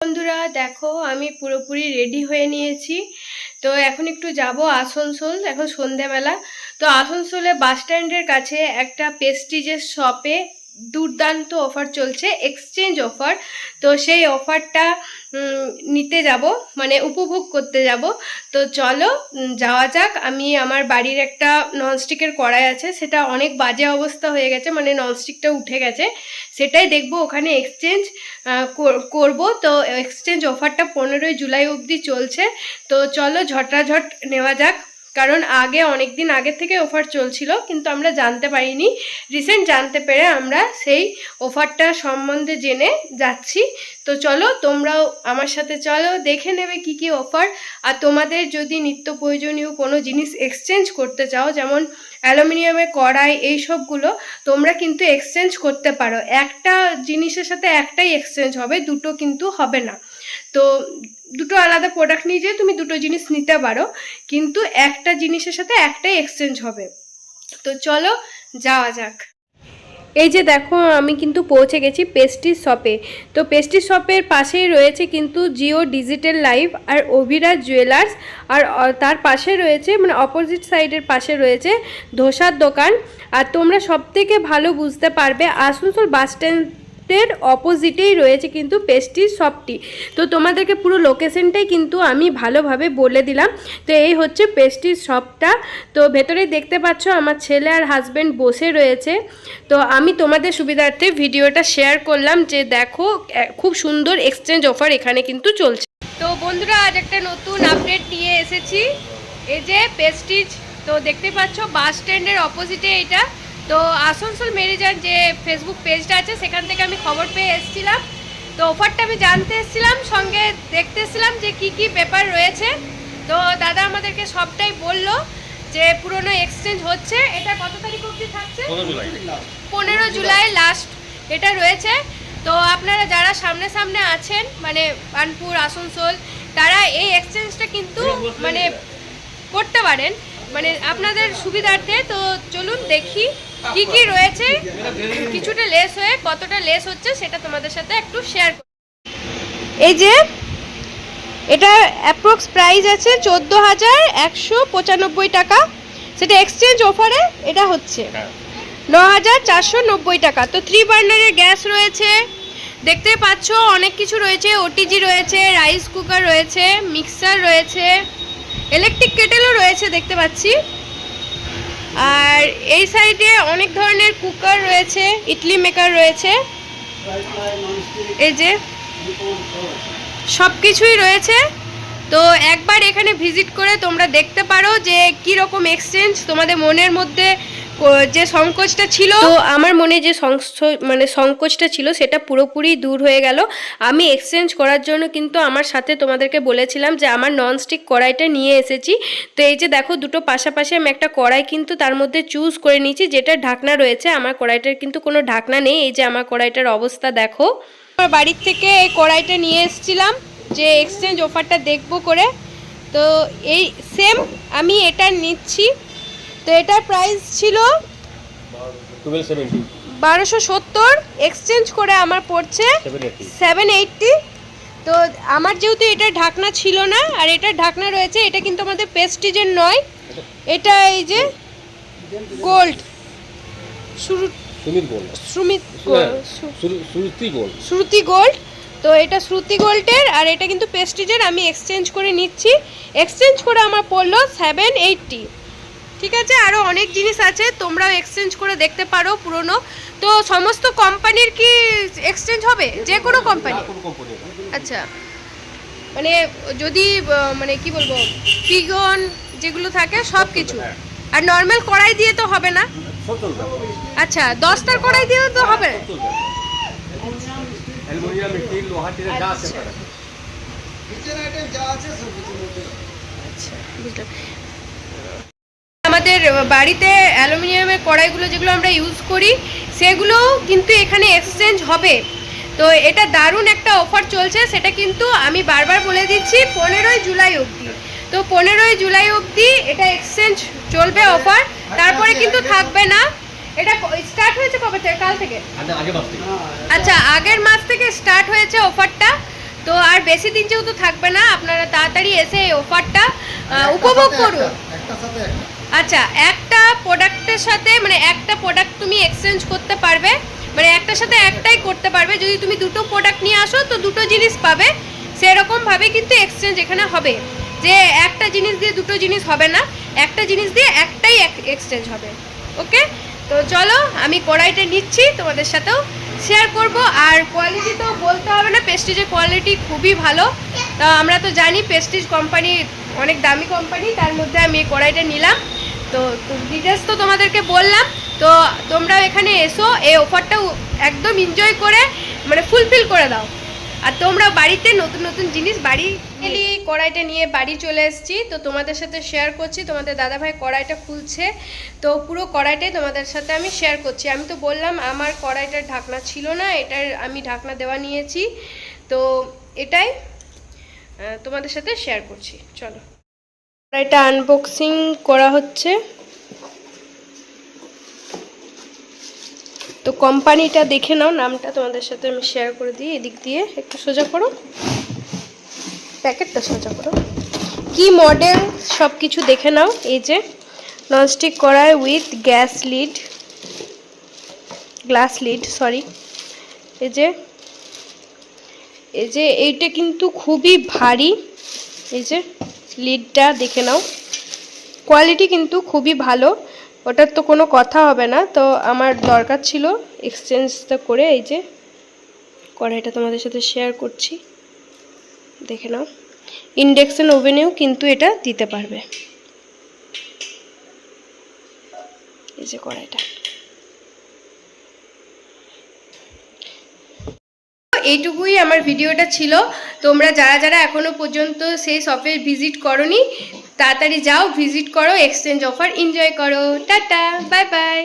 বন্ধুরা দেখো আমি পুরোপুরি রেডি হয়ে নিয়েছি। তো এখন একটু যাব আসানসোল, এখন সন্ধেবেলা। তো আসানসোলে বাস স্ট্যান্ডের কাছে একটা পেস্টিজের শপে দুর্দান্ত অফার চলছে, এক্সচেঞ্জ অফার। তো সেই অফারটা নিতে যাব, মানে উপভোগ করতে যাব। তো চলো যাওয়া যাক। আমি আমার বাড়ির একটা ননস্টিকের কড়াই আছে, সেটা অনেক বাজে অবস্থা হয়ে গেছে, মানে ননস্টিকটা উঠে গেছে, সেটাই দেখবো ওখানে এক্সচেঞ্জ করব। তো এক্সচেঞ্জ অফারটা 15ই জুলাই অবধি চলছে। তো চলো ঝটাঝট নেওয়া যাক, কারণ অনেক দিন আগে থেকে অফার চলছিল, কিন্তু আমরা জানতে পারিনি। রিসেন্ট জানতে পেরে আমরা সেই অফারটা সম্বন্ধে জেনে যাচ্ছি। তো চলো তোমরাও আমার সাথে চলো, দেখে নেবে কি কি অফার। আর তোমাদের যদি নিত্য প্রয়োজনীয় কোনো জিনিস এক্সচেঞ্জ করতে চাও, যেমন অ্যালুমিনিয়ামের কড়াই, এই সবগুলো তোমরা কিন্তু এক্সচেঞ্জ করতে পারো। একটা জিনিসের সাথে একটাই এক্সচেঞ্জ হবে, দুটো কিন্তু হবে না। তো দুটো আলাদা প্রোডাক্ট নিয়ে যেয়ে তুমি দুটো জিনিস নিতে পারো, কিন্তু একটা জিনিসের সাথে একটাই এক্সচেঞ্জ হবে। তো চলো যাওয়া যাক। এই যে দেখো আমি কিন্তু পৌঁছে গেছি পেস্টিজ শপে। তো পেস্টিজ শপের পাশেই রয়েছে কিন্তু জিও ডিজিটাল লাইফ আর অভিরাজ জুয়েলার্স। আর তার পাশে রয়েছে, মানে অপোজিট সাইডের পাশে রয়েছে ধোসার দোকান। আর তোমরা সবথেকে ভালো বুঝতে পারবে আসানসোল বাস স্ট্যান্ডের অপোজিটেই রয়েছে কিন্তু পেস্টিজ শপটি। তো তোমাদেরকে পুরো লোকেশনটাই কিন্তু আমি ভালোভাবে বলে দিলাম। তো এই হচ্ছে পেস্টিজ শপটা। তো ভেতরেই দেখতে পাচ্ছ আমার ছেলে আর হাজব্যান্ড বসে রয়েছে। তো আমি তোমাদের সুবিধার্থে ভিডিওটা শেয়ার করলাম যে দেখো খুব সুন্দর এক্সচেঞ্জ অফার এখানে কিন্তু চলছে। তো বন্ধুরা আজ একটা নতুন আপডেট নিয়ে এসেছি। এই যে পেস্টিজ, তো দেখতে পাচ্ছ বাস স্ট্যান্ডের অপোজিটে এটা। তো আসানসোল মেরিজান যে ফেসবুক পেজটা আছে, সেখান থেকে আমি খবর পেয়ে এসেছিলাম। তো অফারটা আমি জানতে এসেছিলাম, সঙ্গে দেখতে এসেছিলাম যে কি কি ব্যাপার রয়েছে। তো দাদা আমাদেরকে সবটাই বললো যে পুরনো এক্সচেঞ্জ হচ্ছে। এটা কত তারিখ অবধি থাকছে? 15 জুলাই লাস্ট এটা রয়েছে। তো আপনারা যারা সামনে সামনে আছেন, মানে বার্নপুর, আসানসোল, তারা এই এক্সচেঞ্জটা কিন্তু মানে করতে পারেন, মানে আপনাদের সুবিধার্থে। তো চলুন দেখি কি কি রয়েছে, কিছুটা লেস হয়ে কতটা লেস হচ্ছে সেটা তোমাদের সাথে একটু শেয়ার করি। এই যে এটা অ্যাপ্রক্স প্রাইস আছে 14,195 টাকা, সেটা এক্সচেঞ্জ অফারে এটা হচ্ছে 9,490 টাকা। তো 3 বার্নারের গ্যাস রয়েছে, দেখতে পাচ্ছ অনেক কিছু রয়েছে, ওটিজি রয়েছে, রাইস কুকার রয়েছে, মিক্সার রয়েছে, ইলেকট্রিক কেটেলও রয়েছে দেখতে পাচ্ছি। আর এই সাইডে অনেক ধরনের কুকার রয়েছে, ইডলি মেকার রয়েছে, এই যে সব কিছুই রয়েছে। তো একবার এখানে ভিজিট করে তোমরা দেখতে পারো যে কি রকম এক্সচেঞ্জ। তোমাদের মনের মধ্যে যে সংকোচটা ছিল, তো আমার মনে যে সংকোচটা ছিল সেটা পুরোপুরি দূর হয়ে গেল। আমি এক্সচেঞ্জ করার জন্য কিন্তু আমার সাথে তোমাদেরকে বলেছিলাম যে আমার ননস্টিক কড়াইটা নিয়ে এসেছি। তো এই যে দেখো দুটো পাশাপাশি আমি একটা কড়াই কিন্তু তার মধ্যে চুজ করে নিয়েছি, যেটা ঢাকনা রয়েছে। আমার কড়াইটার কিন্তু কোনো ঢাকনা নেই। এই যে আমার কড়াইটার অবস্থা দেখো। আমার বাড়ির থেকে এই কড়াইটা নিয়ে এসেছিলাম যে এক্সচেঞ্জ অফারটা দেখবো করে। তো এই সেম আমি এটা নিচ্ছি। তো এটার প্রাইস ছিল 1270, এক্সচেঞ্জ করে আমার পড়ছে 780। তো আমার যেহেতু এটা ঢাকনা ছিল না আর এটা ঢাকনা রয়েছে, এটা কিন্তু আমাদের পেস্টিজের নয়, এটা এই যে গোল্ড, শ্রুতি গোল্ড। তো এটা শ্রুতি গোল্ডের, আর এটা কিন্তু পেস্টিজের। আমি এক্সচেঞ্জ করে নিচ্ছি, এক্সচেঞ্জ করে আমার পড়লো 780। ঠিক আছে, আরও অনেক জিনিস আছে, তোমরাও এক্সচেঞ্জ করে দেখতে পারো পুরনো। তো সমস্ত কোম্পানির কি এক্সচেঞ্জ হবে? যে কোনো কোম্পানি? আচ্ছা, মানে যদি মানে কি বলবো, পিগন যেগুলো থাকে সব কিছু। আর নর্মাল কড়াই দিয়ে তো হবে না? আচ্ছা, 10টার কড়াই দিয়েও তো হবে? আমাদের বাড়িতে অ্যালুমিনিয়ামের কড়াইগুলো যেগুলো আমরা ইউজ করি, সেগুলোও কিন্তু এখানে এক্সচেঞ্জ হবে। তো এটা দারুণ একটা অফার চলছে, সেটা কিন্তু আমি বারবার বলে দিচ্ছি 15ই জুলাই অবধি। তো 15ই জুলাই অবধি এটা এক্সচেঞ্জ চলবে অফার, তারপরে কিন্তু থাকবে না। এটা স্টার্ট হয়েছে কবে থেকে? কাল থেকে? আচ্ছা, আগের মাস থেকে স্টার্ট হয়েছে অফারটা। তো আর বেশি দিন যেহেতু থাকবে না, আপনারা তাড়াতাড়ি এসে এই অফারটা উপভোগ করুন। আচ্ছা, একটা প্রোডাক্টের সাথে মানে একটা প্রোডাক্ট তুমি এক্সচেঞ্জ করতে পারবে, মানে একটার সাথে একটাই করতে পারবে। যদি তুমি দুটো প্রোডাক্ট নিয়ে আসো তো দুটো জিনিস পাবে, সেরকমভাবে কিন্তু এক্সচেঞ্জ এখানে হবে। যে একটা জিনিস দিয়ে দুটো জিনিস হবে না, একটা জিনিস দিয়ে একটাই এক্সচেঞ্জ হবে। ওকে, তো চলো আমি কড়াইটা নিচ্ছি, তোমাদের সাথেও শেয়ার করব। আর কোয়ালিটি তো বলতে হবে না, প্রেস্টিজের কোয়ালিটি খুবই ভালো। তা আমরা তো জানি প্রেস্টিজ কোম্পানি অনেক দামি কোম্পানি, তার মধ্যে আমি এই কড়াইটা নিলাম। তো ডিটেলস তো তোমাদেরকে বললাম। তো তোমরাও এখানে এসো, এই অফারটা একদম এনজয় করে মানে ফুলফিল করে দাও। আর তোমরা বাড়িতে নতুন নতুন জিনিস কড়াইটা নিয়ে বাড়ি চলে এসেছি। তো তোমাদের সাথে শেয়ার করছি, তোমাদের দাদাভাই কড়াইটা খুলছে। তো পুরো কড়াইটাই তোমাদের সাথে আমি শেয়ার করছি। আমি তো বললাম আমার কড়াইটার ঢাকনা ছিল না, এটার আমি ঢাকনা দেওয়া নিয়েছি। তো এটাই তোমাদের সাথে শেয়ার করছি। চলো কড়াইটা আনবক্সিং করা হচ্ছে। তো কোম্পানিটা দেখে নাও, নামটা তোমাদের সাথে আমি শেয়ার করে দিই। এদিক দিয়ে একটু সোজা করো, প্যাকেটটা সোজা করো, কি মডেল সব কিছু দেখে নাও। এই যে ননস্টিক কড়াই উইথ গ্লাস লিড সরি। এই যে এইটা কিন্তু খুবই ভারী। এই যে লিডটা দেখে নাও, কোয়ালিটি কিন্তু খুবই ভালো, ওটার তো কোনো কথা হবে না। তো আমার দরকার ছিল এক্সচেঞ্জটা করে। এই যে কড়াইটা তোমাদের সাথে শেয়ার করছি, দেখে নাও। ইন্ডাকশন ওভেনেও কিন্তু এটা দিতে পারবে। এই যে কড়াইটা, এইটুকুই আমার ভিডিওটা ছিল। তোমরা যারা যারা এখনো পর্যন্ত সেই শপে ভিজিট করোনি, তাড়াতাড়ি যাও, ভিজিট করো, এক্সচেঞ্জ অফার এনজয় করো। Tata, bye bye.